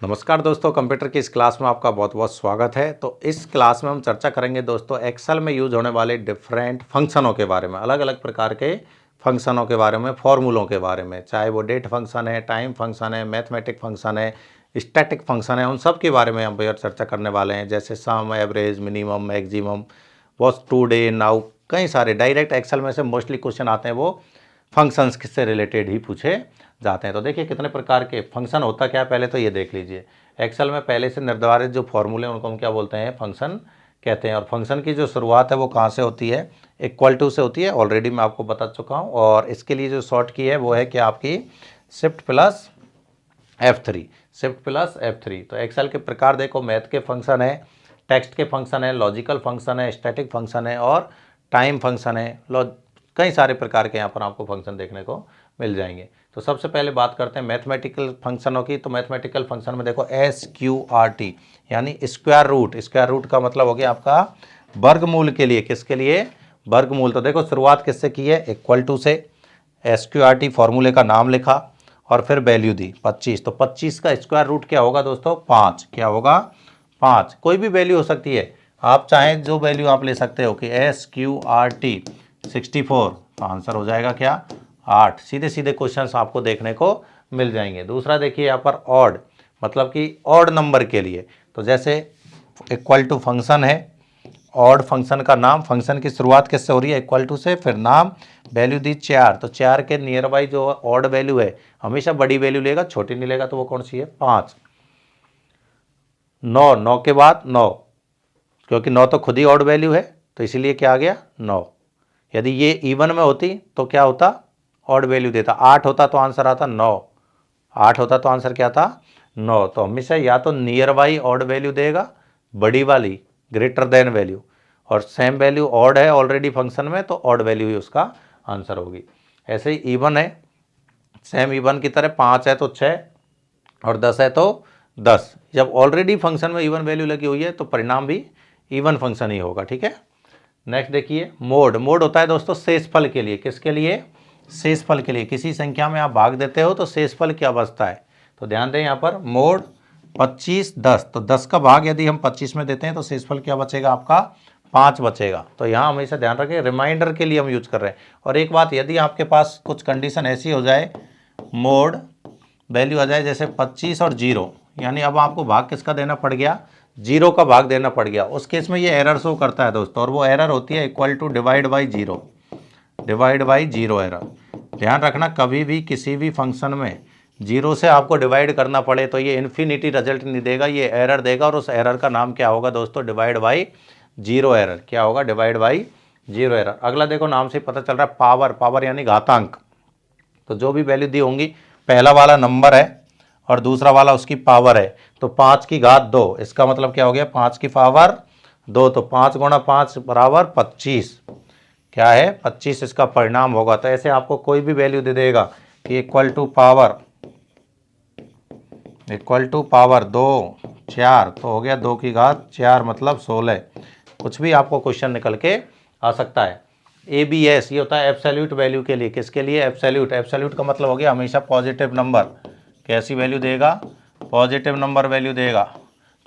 नमस्कार दोस्तों, कंप्यूटर की इस क्लास में आपका बहुत बहुत स्वागत है। तो इस क्लास में हम चर्चा करेंगे दोस्तों एक्सेल में यूज होने वाले डिफरेंट फंक्शनों के बारे में, अलग अलग प्रकार के फंक्शनों के बारे में, फॉर्मूलों के बारे में, चाहे वो डेट फंक्शन है, टाइम फंक्शन है, मैथमेटिक फंक्शन है, स्टैटिक फंक्शन है, उन सब के बारे में हम यार चर्चा करने वाले हैं। जैसे sum, average, minimum, maximum, watch today, now, कई सारे डायरेक्ट एक्सेल में से मोस्टली क्वेश्चन आते हैं वो फंक्शंस से रिलेटेड ही पूछे जाते हैं। तो देखिए कितने प्रकार के फंक्शन होता क्या है, पहले तो ये देख लीजिए। एक्सेल में पहले से निर्धारित जो फॉर्मूले हैं उनको हम क्या बोलते हैं, फंक्शन कहते हैं। और फंक्शन की जो शुरुआत है वो कहाँ से होती है, इक्वल टू से होती है। ऑलरेडी मैं आपको बता चुका हूँ। और इसके लिए जो शॉर्ट की है वो है कि आपकी shift plus F3, shift plus F3। तो एक्सेल के प्रकार देखो, मैथ के फंक्शन है, टेक्स्ट के फंक्शन है, लॉजिकल फंक्शन है, स्टैटिक फंक्शन है और टाइम फंक्शन है। कई सारे प्रकार के यहाँ पर आपको फंक्शन देखने को मिल जाएंगे। तो सबसे पहले बात करते हैं मैथमेटिकल फंक्शनों की। तो मैथमेटिकल फंक्शन में देखो SQRT यानी स्क्वायर रूट। स्क्वायर रूट का मतलब हो गया आपका वर्गमूल के लिए। किसके लिए? वर्गमूल। तो देखो शुरुआत किससे की है, इक्वल टू से। SQRT फॉर्मूले का नाम लिखा और फिर वैल्यू दी 25। तो 25 का स्क्वायर रूट क्या होगा दोस्तों, 5। क्या होगा? 5। कोई भी वैल्यू हो सकती है, आप चाहें जो वैल्यू आप ले सकते हो कि SQRT 64, तो आंसर हो जाएगा क्या, 8। सीधे सीधे क्वेश्चंस आपको देखने को मिल जाएंगे। दूसरा देखिए यहाँ पर ऑड, मतलब कि ऑड नंबर के लिए। तो जैसे इक्वल टू फंक्शन है, ऑड फंक्शन का नाम, फंक्शन की शुरुआत किससे हो रही है, इक्वल टू से, फिर नाम, वैल्यू दी 4। तो 4 के नियर बाई जो ऑड वैल्यू है हमेशा बड़ी वैल्यू लेगा, छोटी नहीं लेगा। तो वो कौन सी है, 5। 9, 9 के बाद 9, क्योंकि 9 तो खुद ही ऑड वैल्यू है तो इसीलिए क्या आ गया, 9। यदि ये इवन में होती तो क्या होता, ऑड वैल्यू देता। 8 होता तो आंसर आता 9। 8 होता तो आंसर क्या था, 9। तो हमेशा या तो नियर बाई ऑड वैल्यू देगा, बड़ी वाली, ग्रेटर देन वैल्यू, और सेम वैल्यू ऑड है ऑलरेडी फंक्शन में तो ऑड वैल्यू ही उसका आंसर होगी। ऐसे ही इवन है, सेम इवन की तरह 5 है तो 6 और 10 है तो 10। जब ऑलरेडी फंक्शन में इवन वैल्यू लगी हुई है तो परिणाम भी इवन फंक्शन ही होगा। ठीक है। नेक्स्ट देखिए मोड। मोड होता है दोस्तों शेषफल के लिए। किसके लिए? शेषफल के लिए। किसी संख्या में आप भाग देते हो तो शेषफल क्या बचता है। तो ध्यान दें यहाँ पर मोड 25 10, तो 10 का भाग यदि हम 25 में देते हैं तो शेषफल क्या बचेगा आपका, 5 बचेगा। तो यहाँ हमेशा ध्यान रखें, रिमाइंडर के लिए हम यूज कर रहे हैं। और एक बात, यदि आपके पास कुछ कंडीशन ऐसी हो जाए, मोड वैल्यू आ जाए जैसे 25 और 0, यानी अब आपको भाग किसका देना पड़ गया, 0 का भाग देना पड़ गया, उस केस में ये एरर शो करता है दोस्तों। और वो एरर होती है equal to divide by 0, divide by 0 error. ध्यान रखना, कभी भी किसी भी फंक्शन में 0 से आपको डिवाइड करना पड़े तो ये इन्फिनिटी रिजल्ट नहीं देगा, ये एरर देगा। और उस एरर का नाम क्या होगा दोस्तों, डिवाइड बाई 0 एरर। क्या होगा, डिवाइड बाई 0 एरर। अगला देखो, नाम से पता चल रहा है पावर। पावर यानी घातांक। तो जो भी वैल्यू दी होंगी, पहला वाला नंबर है और दूसरा वाला उसकी पावर है, तो 5 की घात 2, इसका मतलब क्या हो गया, 5 की पावर 2। तो 5 गुणा 5 बराबर 25। क्या है, 25 इसका परिणाम होगा। तो ऐसे आपको कोई भी वैल्यू दे देगा कि इक्वल टू पावर 2 4, तो हो गया 2 की घात 4 मतलब 16। कुछ भी आपको क्वेश्चन निकल के आ सकता है। ABS ये होता है एब्सोल्यूट वैल्यू के लिए। किसके लिए, एब्सोल्यूट। एब्सोल्यूट का मतलब हो गया हमेशा पॉजिटिव नंबर। कैसी वैल्यू देगा, पॉजिटिव नंबर वैल्यू देगा।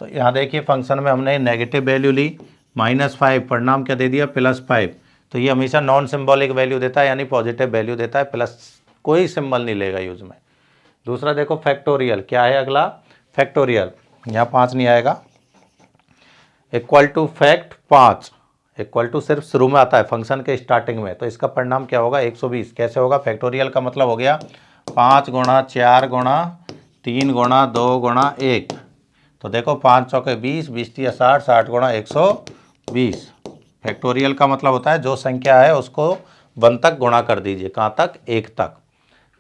तो यहाँ देखिए फंक्शन में हमने नेगेटिव वैल्यू ली, -5, परिणाम क्या दे दिया, +5। तो ये हमेशा नॉन सिंबॉलिक वैल्यू देता है, यानी पॉजिटिव वैल्यू देता है, प्लस कोई सिंबल नहीं लेगा यूज में। दूसरा देखो फैक्टोरियल। क्या है अगला, फैक्टोरियल। यहाँ 5 नहीं आएगा। Equal to fact 5, equal to सिर्फ शुरू में आता है फंक्शन के स्टार्टिंग में, तो इसका परिणाम क्या होगा, 120। कैसे होगा, फैक्टोरियल का मतलब हो गया 5 गुणा 4 गुणा 3 गुणा 2 गुणा 1। तो देखो 5 चौके 20, 20 तिया 60, 60 गुणा 120। फैक्टोरियल का मतलब होता है जो संख्या है उसको 1 तक गुणा कर दीजिए। कहाँ तक, 1 तक।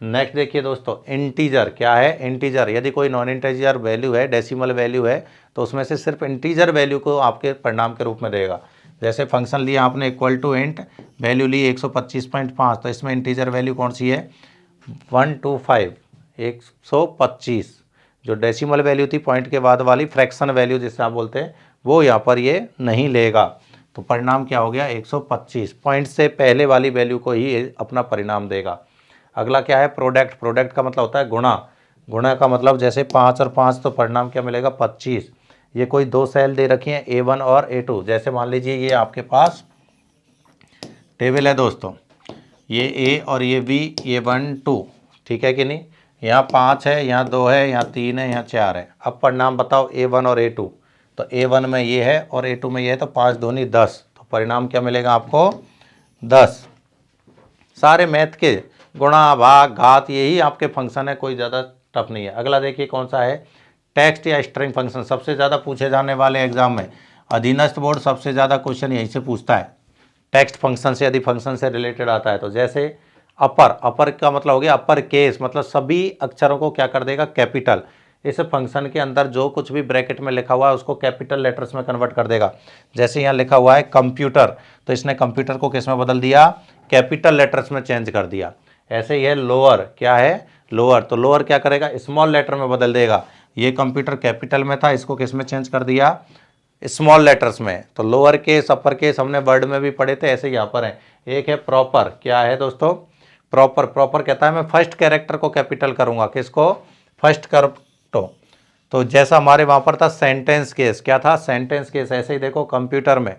नेक्स्ट देखिए दोस्तों इंटीजर। क्या है, इंटीजर। यदि कोई नॉन इंटीजर वैल्यू है, डेसिमल वैल्यू है, तो उसमें से सिर्फ इंटीजर वैल्यू को आपके परिणाम के रूप में देगा। जैसे फंक्शन लिया आपने इक्वल टू इंट, वैल्यू ली 125.5, तो इसमें इंटीजर वैल्यू कौन सी है, 125, 125। जो डेसिमल वैल्यू थी पॉइंट के बाद वाली, फ्रैक्शन वैल्यू जिसे आप बोलते हैं, वो यहाँ पर ये नहीं लेगा। तो परिणाम क्या हो गया, 125। पॉइंट से पहले वाली वैल्यू को ही अपना परिणाम देगा। अगला क्या है, प्रोडक्ट। प्रोडक्ट का मतलब होता है गुणा। गुणा का मतलब जैसे 5 और 5 तो परिणाम क्या मिलेगा 25। ये कोई दो सेल दे रखी हैं A1 और A2। जैसे मान लीजिए ये आपके पास टेबल है दोस्तों, ये A और ये B, ये 1 2, ठीक है कि नहीं। यहाँ 5 है, यहाँ 2 है, यहाँ 3 है, यहाँ 4 है। अब परिणाम बताओ A1 और A2। तो A1 में ये है और A2 में ये है, तो 5 दूनी 10। तो परिणाम क्या मिलेगा आपको 10। सारे मैथ के गुणा भाग घात यही आपके फंक्शन है, कोई ज़्यादा टफ नहीं है। अगला देखिए कौन सा है, टेक्स्ट या स्ट्रिंग फंक्शन। सबसे ज़्यादा पूछे जाने वाले एग्जाम में अधीनस्थ बोर्ड सबसे ज़्यादा क्वेश्चन यहीं से पूछता है, टेक्स्ट फंक्शन से, यदि फंक्शन से रिलेटेड आता है तो। जैसे अपर का मतलब हो गया अपर केस, मतलब सभी अक्षरों को क्या कर देगा कैपिटल। इस फंक्शन के अंदर जो कुछ भी ब्रैकेट में लिखा हुआ है उसको कैपिटल लेटर्स में कन्वर्ट कर देगा। जैसे यहाँ लिखा हुआ है कंप्यूटर, तो इसने कंप्यूटर को किस में बदल दिया, कैपिटल लेटर्स में चेंज कर दिया। ऐसे ही है लोअर, क्या है लोअर, तो लोअर क्या करेगा स्मॉल लेटर में बदल देगा। ये कंप्यूटर कैपिटल में था, इसको किस में चेंज कर दिया स्मॉल लेटर्स में। तो लोअर केस अपर केस हमने वर्ड में भी पढ़े थे, ऐसे यहाँ पर है। एक है प्रॉपर, क्या है दोस्तों प्रॉपर। प्रॉपर कहता है मैं फर्स्ट कैरेक्टर को कैपिटल करूंगा, किसको फर्स्ट कर तो जैसा हमारे वहां पर था सेंटेंस केस, क्या था सेंटेंस केस। ऐसे ही देखो कंप्यूटर में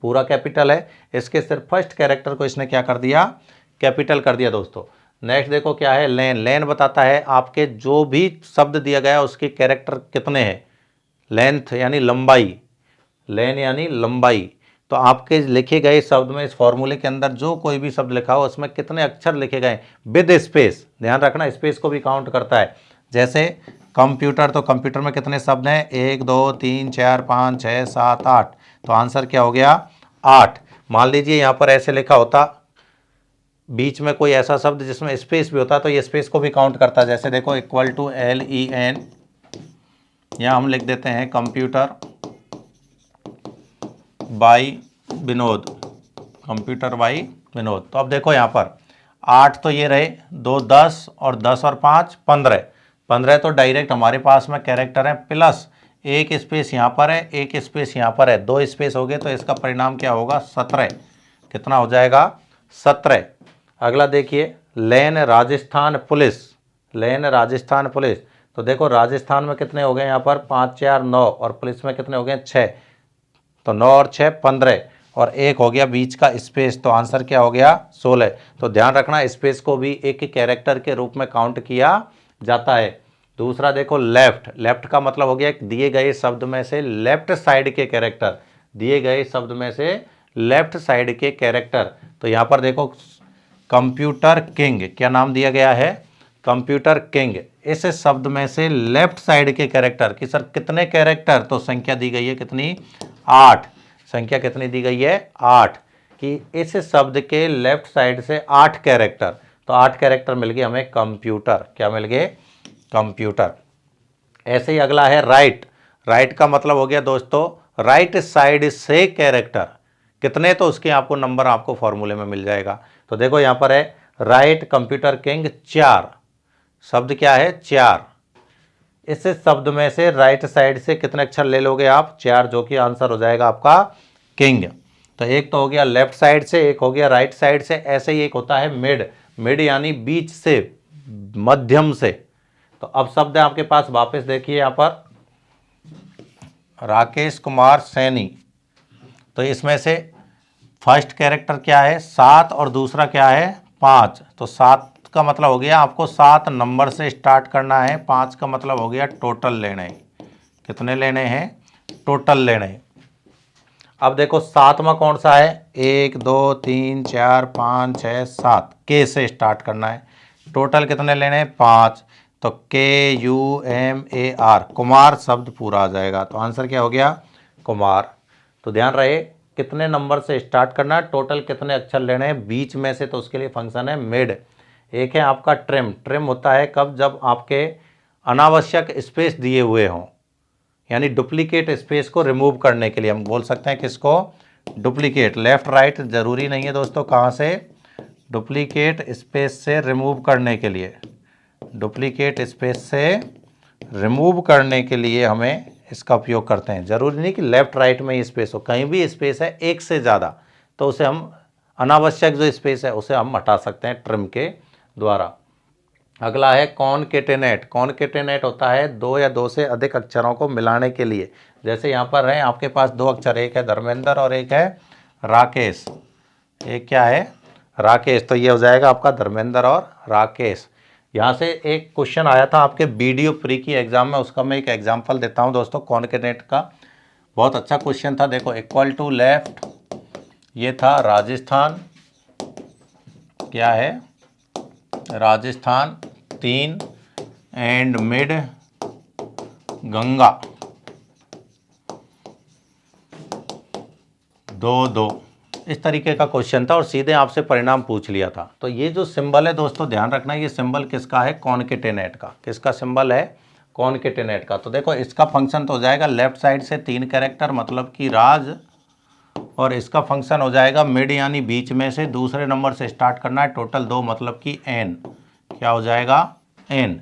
पूरा कैपिटल है, इसके सिर्फ फर्स्ट कैरेक्टर को इसने क्या कर दिया कैपिटल कर दिया दोस्तों। नेक्स्ट देखो क्या है लेन। लेन बताता है आपके जो भी शब्द दिया गया उसके कैरेक्टर कितने हैं, लेंथ यानी लंबाई, लेन यानी लंबाई। तो आपके लिखे गए शब्द में इस फॉर्मूले के अंदर जो कोई भी शब्द लिखा हो उसमें कितने अक्षर लिखे गए विद स्पेस, ध्यान रखना स्पेस को भी काउंट करता है। जैसे कंप्यूटर, तो कंप्यूटर में कितने शब्द हैं 1 2 3 4 5 6 7 8, तो आंसर क्या हो गया 8। मान लीजिए यहाँ पर ऐसे लिखा होता बीच में कोई ऐसा शब्द जिसमें स्पेस भी होता तो ये स्पेस को भी काउंट करता है। जैसे देखो इक्वल टू LEN, यहाँ हम लिख देते हैं computer by Vinod, computer by Vinod. तो अब देखो यहाँ पर 8 तो ये रहे, 2 10 और 10 और 5 15, 15 तो डायरेक्ट हमारे पास में कैरेक्टर है, प्लस एक स्पेस यहाँ पर है, एक स्पेस यहाँ पर है, 2 स्पेस हो गए, तो इसका परिणाम क्या होगा 17। कितना हो जाएगा 17। अगला देखिए लेन राजस्थान पुलिस, लेन राजस्थान पुलिस। तो देखो राजस्थान में कितने हो गए यहाँ पर 5 4 9 और पुलिस में कितने हो गए 6, तो 9 और 6 15 और एक हो गया बीच का स्पेस, तो आंसर क्या हो गया 16। तो ध्यान रखना स्पेस को भी एक कैरेक्टर के रूप में काउंट किया जाता है। दूसरा देखो लेफ्ट, लेफ्ट का मतलब हो गया दिए गए शब्द में से लेफ्ट साइड के कैरेक्टर, दिए गए शब्द में से लेफ्ट साइड के कैरेक्टर। तो यहाँ पर देखो कंप्यूटर किंग, क्या नाम दिया गया है कंप्यूटर किंग। इस शब्द में से लेफ्ट साइड के कैरेक्टर कि सर कितने कैरेक्टर, तो संख्या दी गई है कितनी 8, संख्या कितनी दी गई है 8, कि इस शब्द के लेफ्ट साइड से 8 कैरेक्टर, तो 8 कैरेक्टर मिल गए हमें कंप्यूटर, क्या मिल गए कंप्यूटर। ऐसे ही अगला है राइट, राइट का मतलब हो गया दोस्तों राइट साइड से कैरेक्टर, कितने, तो उसके आपको नंबर आपको फॉर्मूले में मिल जाएगा। तो देखो यहाँ पर है राइट कंप्यूटर किंग 4, शब्द क्या है 4, इस शब्द में से राइट साइड से कितने अक्षर ले लोगे आप 4, जो कि आंसर हो जाएगा आपका किंग। तो एक तो हो गया लेफ्ट साइड से, एक हो गया राइट साइड से। ऐसे ही एक होता है मिड, मिड यानी बीच से, मध्यम से। तो अब शब्द है आपके पास वापस देखिए यहाँ पर राकेश कुमार सैनी, तो इसमें से फर्स्ट कैरेक्टर क्या है 7 और दूसरा क्या है 5, तो 7 का मतलब हो गया आपको 7 नंबर से स्टार्ट करना है, 5 का मतलब हो गया टोटल लेने हैं, कितने लेने हैं टोटल लेने हैं। अब देखो 7वां कौन सा है 1 2 3 4 5 6 7, के से स्टार्ट करना है, टोटल कितने लेने हैं 5, तो KUMAR कुमार शब्द पूरा आ जाएगा, तो आंसर क्या हो गया कुमार। तो ध्यान रहे कितने नंबर से स्टार्ट करना है, टोटल कितने अक्षर लेने हैं बीच में से, तो उसके लिए फंक्शन है मिड। एक है आपका ट्रिम, ट्रिम होता है कब जब आपके अनावश्यक स्पेस दिए हुए हों, यानी डुप्लीकेट स्पेस को रिमूव करने के लिए हम बोल सकते हैं किसको डुप्लीकेट। लेफ्ट राइट जरूरी नहीं है दोस्तों, कहाँ से डुप्लीकेट स्पेस से रिमूव करने के लिए, डुप्लीकेट स्पेस से रिमूव करने के लिए हमें इसका उपयोग करते हैं। जरूरी नहीं कि लेफ्ट राइट में ही स्पेस हो, कहीं भी स्पेस है एक से ज़्यादा, तो उसे हम अनावश्यक जो स्पेस है उसे हम हटा सकते हैं ट्रिम के द्वारा। अगला है कॉनकेटेनेट। कॉनकेटेनेट होता है दो या दो से अधिक अक्षरों को मिलाने के लिए। जैसे यहाँ पर है आपके पास दो अक्षर, एक है धर्मेंद्र और एक है राकेश। एक क्या है? राकेश। तो ये हो जाएगा आपका धर्मेंद्र और राकेश। यहाँ से एक क्वेश्चन आया था आपके वीडियो प्री की एग्जाम में, उसका मैं एक एग्जाम्पल देता हूँ दोस्तों कॉनकेटेनेट का। बहुत अच्छा क्वेश्चन था। देखो, इक्वल टू लेफ्ट, ये था राजस्थान, क्या है? Rajasthan 3 and mid Ganga 2-2। इस तरीके का क्वेश्चन था और सीधे आपसे परिणाम पूछ लिया था। तो ये जो सिंबल है दोस्तों, ध्यान रखना, ये सिंबल किसका है? कॉनकेटेनेट का। किसका सिंबल है? कॉनकेटेनेट का। तो देखो, इसका फंक्शन तो हो जाएगा लेफ्ट साइड से 3 कैरेक्टर मतलब कि राज, और इसका फंक्शन हो जाएगा मिड यानी बीच में से दूसरे नंबर से स्टार्ट करना है, टोटल 2 मतलब कि एन। क्या हो जाएगा? एन।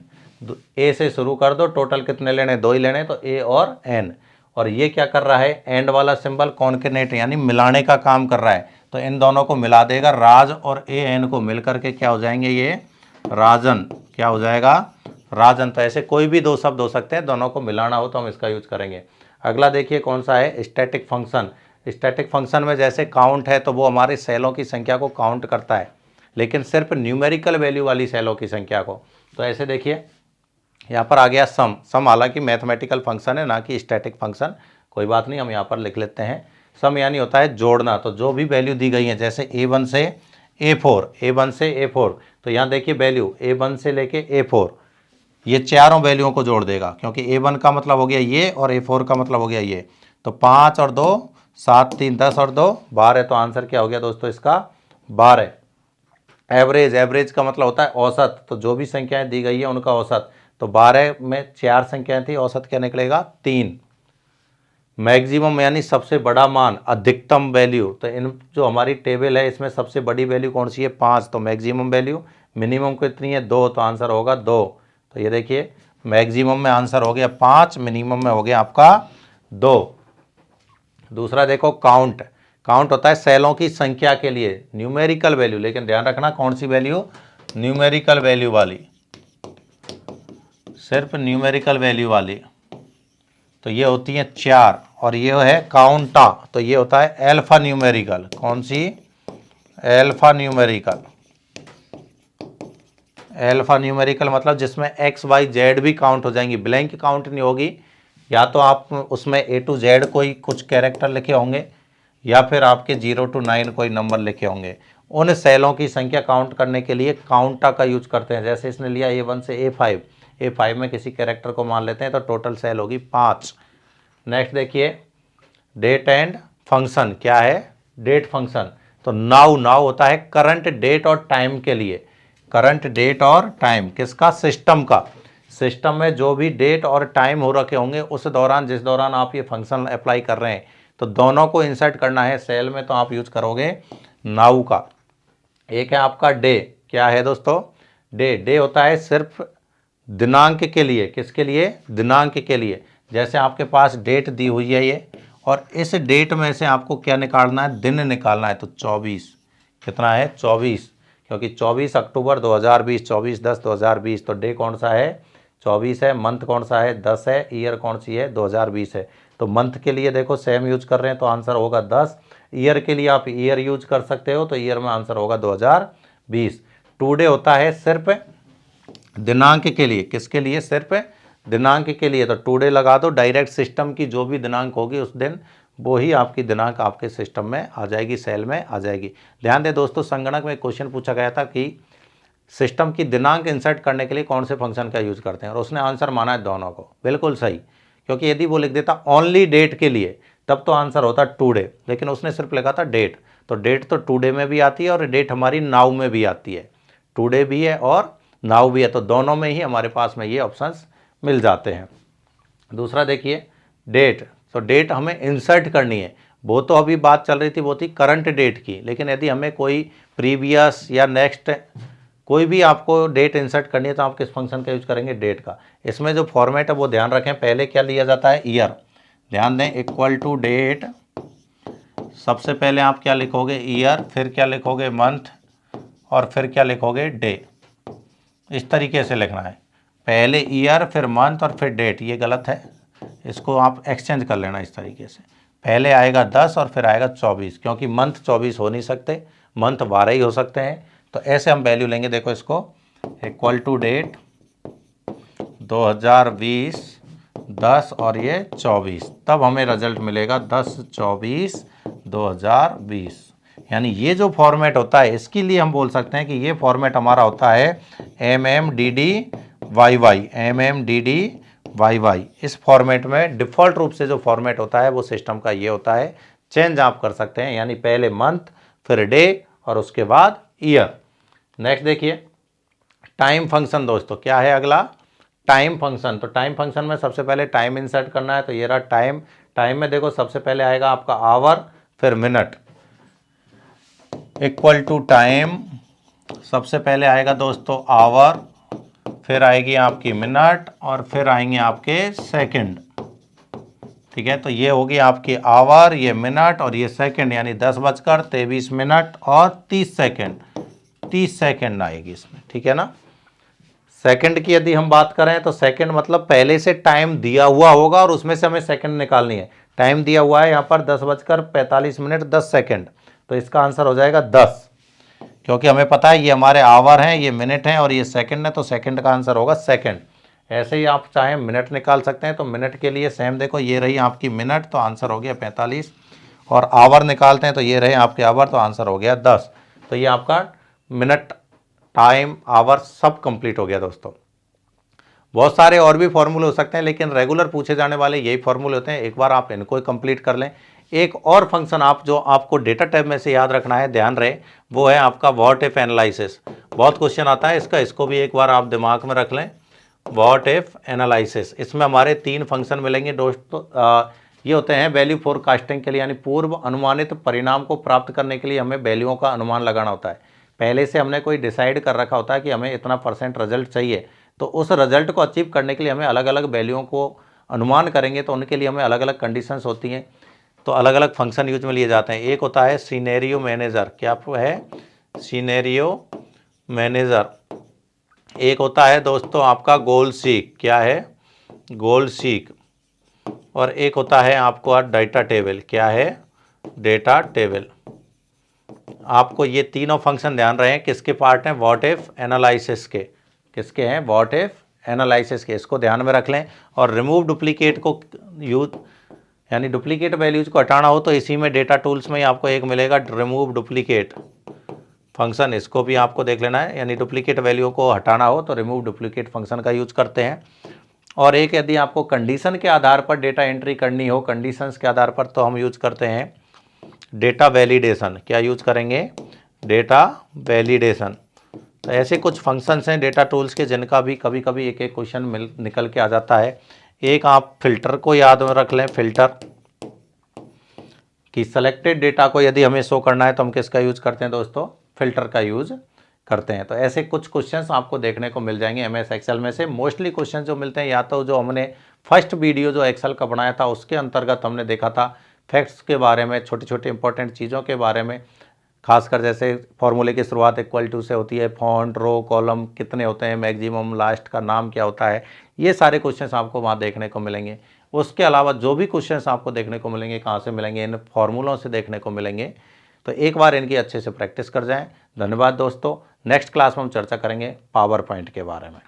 ए से शुरू कर दो, टोटल कितने लेने? 2 ही लेने, तो ए और एन। और ये क्या कर रहा है? एंड वाला सिंबल कॉनकेटेनेट यानी मिलाने का काम कर रहा है। तो इन दोनों को मिला देगा, राज और ए एन को मिल करके क्या हो जाएंगे? ये राजन। क्या हो जाएगा? राजन। तो ऐसे कोई भी दो शब्द हो सकते हैं, दोनों को मिलाना हो तो हम इसका यूज करेंगे। अगला देखिए कौन सा है? Static function. स्टैटिक फंक्शन में जैसे काउंट है तो वो हमारे सेलों की संख्या को काउंट करता है, लेकिन सिर्फ न्यूमेरिकल वैल्यू वाली सेलों की संख्या को। तो ऐसे देखिए, यहाँ पर आ गया सम। सम हालांकि मैथमेटिकल फंक्शन है, ना कि स्टैटिक फंक्शन। कोई बात नहीं, हम यहाँ पर लिख लेते हैं। सम यानी होता है जोड़ना। तो जो भी वैल्यू दी गई है, जैसे A1 से A4, A1 से A4, तो यहाँ देखिए वैल्यू A1 से लेके A4, ये चारों वैल्यूओं को जोड़ देगा, क्योंकि A1 का मतलब हो गया ये और A4 का मतलब हो गया ये। तो 5 और 2 7, 3 10 और 2 12। तो आंसर क्या हो गया दोस्तों इसका? 12। एवरेज, एवरेज का मतलब होता है औसत। तो जो भी संख्याएं दी गई है उनका औसत। तो 12 में 4 संख्याएं थी, औसत क्या निकलेगा? 3। मैक्सिमम यानी सबसे बड़ा मान, अधिकतम वैल्यू। तो इन जो हमारी टेबल है इसमें सबसे बड़ी वैल्यू कौन सी है? 5। तो मैक्सिमम वैल्यू। मिनिमम कितनी है? 2। तो आंसर होगा 2। तो ये देखिए, मैक्सिमम में आंसर हो गया 5, मिनिमम में हो गया आपका 2। दूसरा देखो काउंट। काउंट होता है सेलों की संख्या के लिए, न्यूमेरिकल वैल्यू, लेकिन ध्यान रखना कौन सी वैल्यू? न्यूमेरिकल वैल्यू वाली, सिर्फ न्यूमेरिकल वैल्यू वाली। तो ये होती है 4, और ये है काउंटा, तो ये होता है अल्फा न्यूमेरिकल। कौन सी? Alphanumerical. अल्फा न्यूमेरिकल मतलब जिसमें एक्स वाई जेड भी काउंट हो जाएंगी, ब्लैंक काउंट नहीं होगी। या तो आप उसमें A to Z कोई कुछ कैरेक्टर लिखे होंगे, या फिर आपके 0 to 9 कोई नंबर लिखे होंगे। उन सेलों की संख्या काउंट करने के लिए काउंटा का यूज करते हैं। जैसे इसने लिया A1 से A5, A5 में किसी कैरेक्टर को मान लेते हैं, तो टोटल सेल होगी 5। नेक्स्ट देखिए, डेट एंड फंक्शन। क्या है? Date function. तो नाउ, नाउ होता है करंट डेट और टाइम के लिए। करंट डेट और टाइम किसका? सिस्टम का। सिस्टम में जो भी डेट और टाइम हो रखे होंगे उस दौरान, जिस दौरान आप ये फंक्शन अप्लाई कर रहे हैं, तो दोनों को इंसर्ट करना है सेल में, तो आप यूज करोगे नाउ का। एक है आपका डे। क्या है दोस्तों? डे। डे होता है सिर्फ दिनांक के लिए। किसके लिए? दिनांक के लिए। जैसे आपके पास डेट दी हुई है ये, और इस डेट में से आपको क्या निकालना है? दिन निकालना है। तो 24। कितना है? 24, क्योंकि 24 अक्टूबर 2020, 24/10/2020। तो डे कौन सा है? 24 है। मंथ कौन सा है? 10 है। ईयर कौन सी है? 2020 है। तो मंथ के लिए देखो सेम यूज कर रहे हैं, तो आंसर होगा 10। ईयर के लिए आप ईयर यूज कर सकते हो, तो ईयर में आंसर होगा 2020। टुडे होता है सिर्फ दिनांक के लिए। किसके लिए? सिर्फ दिनांक के लिए। तो टुडे लगा दो, डायरेक्ट सिस्टम की जो भी दिनांक होगी उस दिन, वो ही आपकी दिनांक आपके सिस्टम में आ जाएगी, सेल में आ जाएगी। ध्यान दें दोस्तों, संगणक में एक क्वेश्चन पूछा गया था कि सिस्टम की दिनांक इंसर्ट करने के लिए कौन से फंक्शन का यूज करते हैं, और उसने आंसर माना है दोनों को। बिल्कुल सही, क्योंकि यदि वो लिख देता ओनली डेट के लिए तब तो आंसर होता टुडे, लेकिन उसने सिर्फ लिखा था डेट। तो डेट तो टुडे में भी आती है और डेट हमारी नाउ में भी आती है। टुडे भी है और नाउ भी है, तो दोनों में ही हमारे पास में ये ऑप्शंस मिल जाते हैं। दूसरा देखिए डेट। तो डेट हमें इंसर्ट करनी है। वो तो अभी बात चल रही थी, वो थी करंट डेट की, लेकिन यदि हमें कोई प्रीवियस या नेक्स्ट कोई भी आपको डेट इंसर्ट करनी है, तो आप किस फंक्शन का यूज करेंगे? डेट का। इसमें जो फॉर्मेट है वो ध्यान रखें, पहले क्या लिया जाता है? ईयर। ध्यान दें, इक्वल टू डेट, सबसे पहले आप क्या लिखोगे? ईयर, फिर क्या लिखोगे? मंथ, और फिर क्या लिखोगे? डे। इस तरीके से लिखना है, पहले ईयर फिर मंथ और फिर डेट, ये गलत है, इसको आप एक्सचेंज कर लेना इस तरीके से, पहले आएगा 10 और फिर आएगा 24, क्योंकि मंथ 24 हो नहीं सकते, मंथ 12 ही हो सकते हैं। तो ऐसे हम वैल्यू लेंगे, देखो इसको इक्वल टू डेट 2020 10 और ये 24, तब हमें रिजल्ट मिलेगा 10/24/2020। यानी ये जो फॉर्मेट होता है इसके लिए हम बोल सकते हैं कि ये फॉर्मेट हमारा होता है MMDDYY। इस फॉर्मेट में डिफ़ॉल्ट रूप से जो फॉर्मेट होता है वो सिस्टम का ये होता है, चेंज आप कर सकते हैं, यानी पहले मंथ फिर डे और उसके बाद ईयर। नेक्स्ट देखिए टाइम फंक्शन दोस्तों, क्या है अगला, टाइम फंक्शन। तो टाइम फंक्शन में सबसे पहले टाइम इंसर्ट करना है, तो ये रहा टाइम। टाइम में देखो सबसे पहले आएगा आपका आवर फिर मिनट, इक्वल टू टाइम, सबसे पहले आएगा दोस्तों आवर, फिर आएगी आपकी मिनट और फिर आएंगे आपके सेकंड। ठीक है, तो ये होगी आपकी आवर, ये मिनट और ये सेकंड, यानी 10:23 और 30 सेकंड, 30 सेकंड आएगी इसमें। ठीक है ना, सेकंड की यदि हम बात करें तो सेकंड मतलब पहले से टाइम दिया हुआ होगा और उसमें से हमें सेकंड निकालनी है। टाइम दिया हुआ है यहाँ पर 10:45 10 सेकंड, तो इसका आंसर हो जाएगा 10, क्योंकि हमें पता है ये हमारे आवर हैं, ये मिनट हैं और ये सेकंड है, तो सेकंड का आंसर होगा सेकंड। ऐसे ही आप चाहें मिनट निकाल सकते हैं, तो मिनट के लिए सेम, देखो ये रही आपकी मिनट, तो आंसर हो गया 45, और आवर निकालते हैं तो ये रहे आपके आवर, तो आंसर हो गया 10। तो ये आपका मिनट, टाइम, आवर सब कंप्लीट हो गया दोस्तों। बहुत सारे और भी फॉर्मूले हो सकते हैं, लेकिन रेगुलर पूछे जाने वाले यही फॉर्मूले होते हैं, एक बार आप इनको कंप्लीट कर लें। एक और फंक्शन आप जो आपको डेटा टाइप में से याद रखना है, ध्यान रहे, वो है आपका व्हाट इफ एनालिसिस। बहुत क्वेश्चन आता है इसका, इसको भी एक बार आप दिमाग में रख लें, व्हाट इफ एनालिसिस। इसमें हमारे 3 फंक्शन मिलेंगे दोस्तों। ये होते हैं वैल्यू फोरकास्टिंग के लिए, यानी पूर्व अनुमानित परिणाम को प्राप्त करने के लिए हमें वैल्यूओं का अनुमान लगाना होता है। पहले से हमने कोई डिसाइड कर रखा होता है कि हमें इतना % रिजल्ट चाहिए, तो उस रिजल्ट को अचीव करने के लिए हमें अलग अलग वैल्यूओं को अनुमान करेंगे, तो उनके लिए हमें अलग अलग कंडीशंस होती हैं, तो अलग अलग फंक्शन यूज में लिए जाते हैं। एक होता है सिनेरियो मैनेजर, क्या है, सिनेरियो मैनेजर। एक होता है दोस्तों आपका गोल सीक, क्या है, गोल सीक। और एक होता है आपको डेटा टेबल, क्या है, डेटा टेबल। आपको ये तीनों फंक्शन ध्यान रहे किसके पार्ट हैं, व्हाट इफ एनालिसिस के, किसके हैं, व्हाट इफ एनालिसिस के, इसको ध्यान में रख लें। और रिमूव डुप्लीकेट को यूज, यानी डुप्लीकेट वैल्यूज को हटाना हो तो इसी में डेटा टूल्स में ही आपको एक मिलेगा रिमूव डुप्लीकेट फंक्शन, इसको भी आपको देख लेना है। यानी डुप्लीकेट वैल्यू को हटाना हो तो रिमूव डुप्लीकेट फंक्शन का यूज करते हैं। और एक यदि आपको कंडीशन के आधार पर डेटा एंट्री करनी हो, कंडीशंस के आधार पर, तो हम यूज करते हैं डेटा वैलिडेशन। क्या यूज करेंगे, डेटा वैलिडेशन। तो ऐसे कुछ फंक्शंस हैं डेटा टूल्स के जिनका भी कभी कभी एक एक क्वेश्चन निकल के आ जाता है। एक आप फिल्टर को याद में रख लें, फिल्टर कि सेलेक्टेड डेटा को यदि हमें शो करना है तो हम किसका यूज करते हैं दोस्तों, फिल्टर का यूज करते हैं। तो ऐसे कुछ क्वेश्चंस आपको देखने को मिल जाएंगे एमएस एक्सेल में से। मोस्टली क्वेश्चन जो मिलते हैं, या तो जो हमने फर्स्ट वीडियो जो एक्सेल का बनाया था उसके अंतर्गत हमने देखा था फैक्ट्स के बारे में, छोटी छोटी इंपॉर्टेंट चीज़ों के बारे में, खासकर जैसे फॉर्मूले की शुरुआत इक्वल टू से होती है, फॉन्ट, रो, कॉलम कितने होते हैं, मैक्सिमम, लास्ट का नाम क्या होता है, ये सारे क्वेश्चंस आपको वहाँ देखने को मिलेंगे। उसके अलावा जो भी क्वेश्चंस आपको देखने को मिलेंगे, कहाँ से मिलेंगे, इन फॉर्मूलों से देखने को मिलेंगे। तो एक बार इनकी अच्छे से प्रैक्टिस कर जाएं। धन्यवाद दोस्तों। नेक्स्ट क्लास में हम चर्चा करेंगे पावर पॉइंट के बारे में।